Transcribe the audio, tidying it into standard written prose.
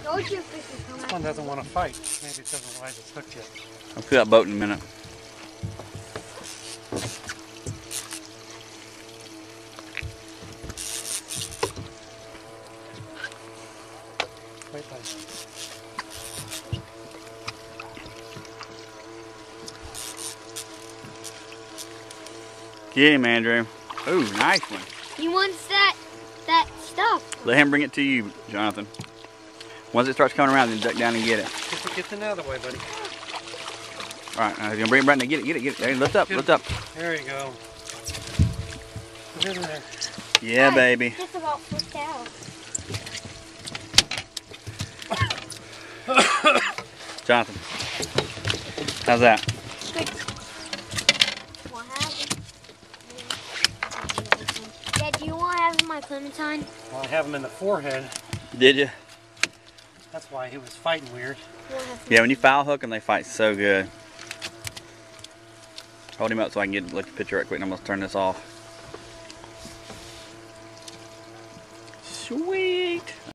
Told you fish would come This out. one doesn't want to fight. Maybe it doesn't realize it's hooked yet. I'll see that boat in a minute. Wait, buddy. Get him, Andrew. Ooh, nice one. He wants that stuff. Let him bring it to you, Jonathan. Once it starts coming around, then duck down and get it. Get the other way, buddy. All right, now he's gonna bring it right now. Get it. There, lift up, lift up. There you go. Put it in there. Yeah, baby. Just about flipped out. Jonathan, how's that? Good. Want to have it? Dad, do you want to have my clementine? Well, I have him in the forehead. Did you? That's why he was fighting weird. Yeah, when you foul hook them, they fight so good. Hold him up so I can look at the picture right quick, and I'm gonna turn this off. Sweet.